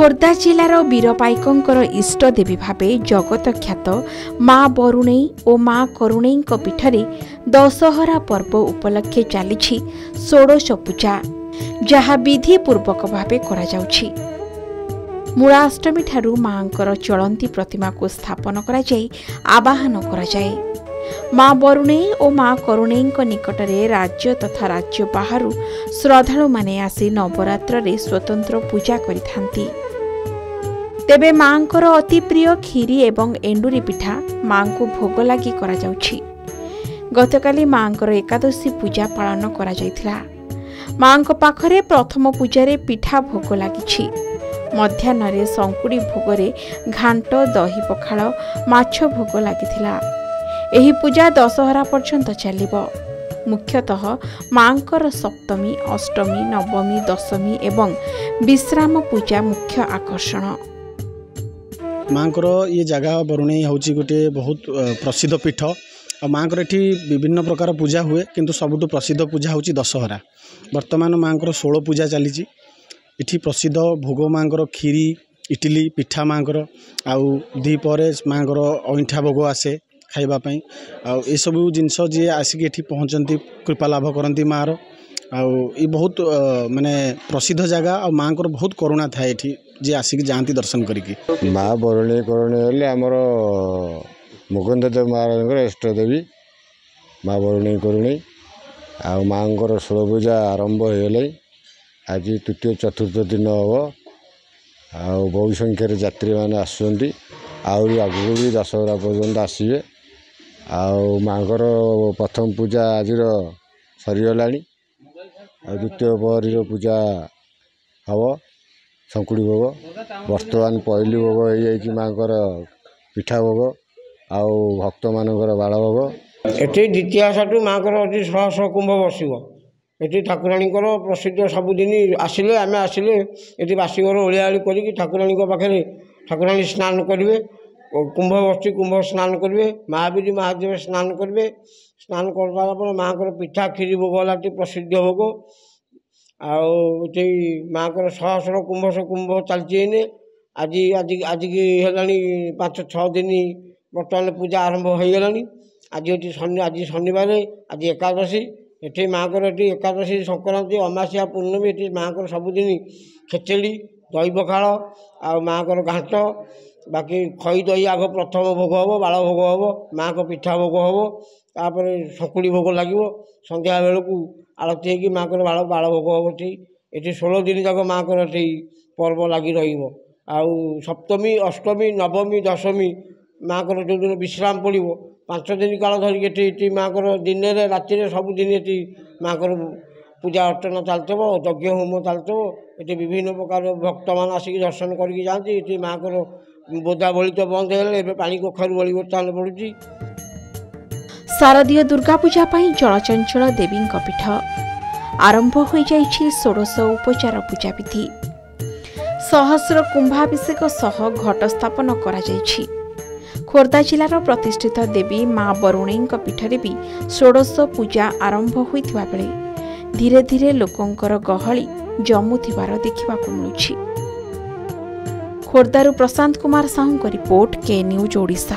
खोर्धा जिलार वीरपाइकर इष्ट देवी भावे जगत ख्यात माँ बरुणेई और माँ करुणेई पीठरे दशहरा पर्व उपलक्षे चली षोडश पूजा जहाँ विधिपूर्वक भावे करा जाउछि। मूलाष्टमी ठारू माँकर चलंती प्रतिमा को स्थापन करा जाय आवाहन करा जाय। माँ बरुणेई और माँ करुणेई निकटरे राज्य तथा राज्य बाहरु श्रद्धालु माने आसी नवरात्र रे स्वतंत्र पूजा करिथांती। तेबे माँकर अति प्रिय खीरी एवं एंडुरी पिठा माँ को भोग लगी करा जाउछि। गतकाली माँकर एकादशी पूजा पालन करा जायथिला। माँ पाखरे प्रथम पूजारे पिठा भोग लागिछि। मध्याह्न संकुड़ी भोगरे घांट दही पखाल माछ भोग लागिथिला। एही पूजा दशहरा पर्यंत चलिबो। मुख्यतः माँकर सप्तमी अष्टमी नवमी दशमी एवं विश्राम पूजा मुख्य आकर्षण। माँकर ये जगह बरुणेई होची गोटे बहुत प्रसिद्ध पीठ और माँकर एठी विभिन्न प्रकार पूजा हुए किंतु सबुठु प्रसिद्ध पूजा होची दशहरा। वर्तमान माँकर 16 पूजा चली। इठी प्रसिद्ध भोग माँकर खीरी इडली पिठा माँकर आउ दीपरे माँकर अइठा भोग आसे खाइबा पई आ ए सब जिनस जी आसिक एठी पहुँचती कृपा लाभ करती माँर आउ ये बहुत माने प्रसिद्ध जगह और माँकर बहुत करुणा थाए एठी जी आसिक जाती दर्शन करिकी। माँ बरुणेई करुणेई हेले आमर मुकुंददेव महाराज इष्ट देवी माँ बरुणेई करुणेई आ माँकर 16 पूजा आरंभ हो गले। आज तृतीय चतुर्थ दिन हम आ बहु संख्यार यात्री मैंने आसुँच आहरी आगू भी दशहरा पर्यंत आसवे। माँकर प्रथम पूजा आज सरीगला द्वितीय पहरी पूजा हम संकुड़ी भोग बर्तमान पहली भोग हो जाए माँकर पिठा भोग आउ भक्त मानकर बाल भोग। ये द्वितीय ठारू माँकर अति शह शह कुंभ बसव। ये ठाकुराणी प्रसिद्ध सबुदिन आसिले आम आसिले ये बासीघर ओलियाली कर ठाकुराणी पाखे ठाकुराणी स्नान करेंगे। कुंभ बसी कुंभ स्नान करेंगे। महावीर महादेव स्नान करेंगे। स्नान कर माँ को पिठा खीरी भोग है प्रसिद्ध भोग। आठी माँ को सहस्र कुंभ चलती आज आज आज की है 5-6 दिन बर्तमान पूजा आरंभ हो गला। आज आज शनिवार आज एकादशी ये माँ को एकादशी संक्रांति अमासिया पूर्णमी ये माँ को सबुदिन खेचेड़ी दही पखाल आ माँ को घाट बाकी खई दही आग प्रथम भोग हम बाल भोग हम माँ को पिठा भोग हम तापर संकुड़ी भोग लगे संध्या बेलू आरती होगी माँ को बाल भोग हम। ये 16 दिन तक माँ को पर्व लगी रप्तमी अष्टमी नवमी दशमी माँ को जो दिन विश्राम पड़ो 5 दिन काल धरिकी माँ को दिन राति सबुदिन ये माँ को पूजा अर्चना चलते यज्ञ होम चलते ये विभिन्न प्रकार भक्त मान आसिक दर्शन करके जाती। ये माँ को बोदा बलि तो बंद है पानी कखारू बलि बर्तमान पड़ुची। शारदीय दुर्गा पूजा पाई चलचंचल देवी पीठ आरंभ हो जाइछि। षोडश उपचार पूजा विधि सहस्र कुंभाभिषेक सह घट स्थापन करा जाइछि। खोर्धा जिलार प्रतिष्ठित देवी माँ बरुणेई पीठरे भी षोडश पूजा आरंभ होइथिबा बेले धीरे धीरे लोकंकर गहली जमुथिबार देखिबाकु मिलुछि। खोर्धारू प्रशांत कुमार साहू रिपोर्ट के न्यूज ओडिशा।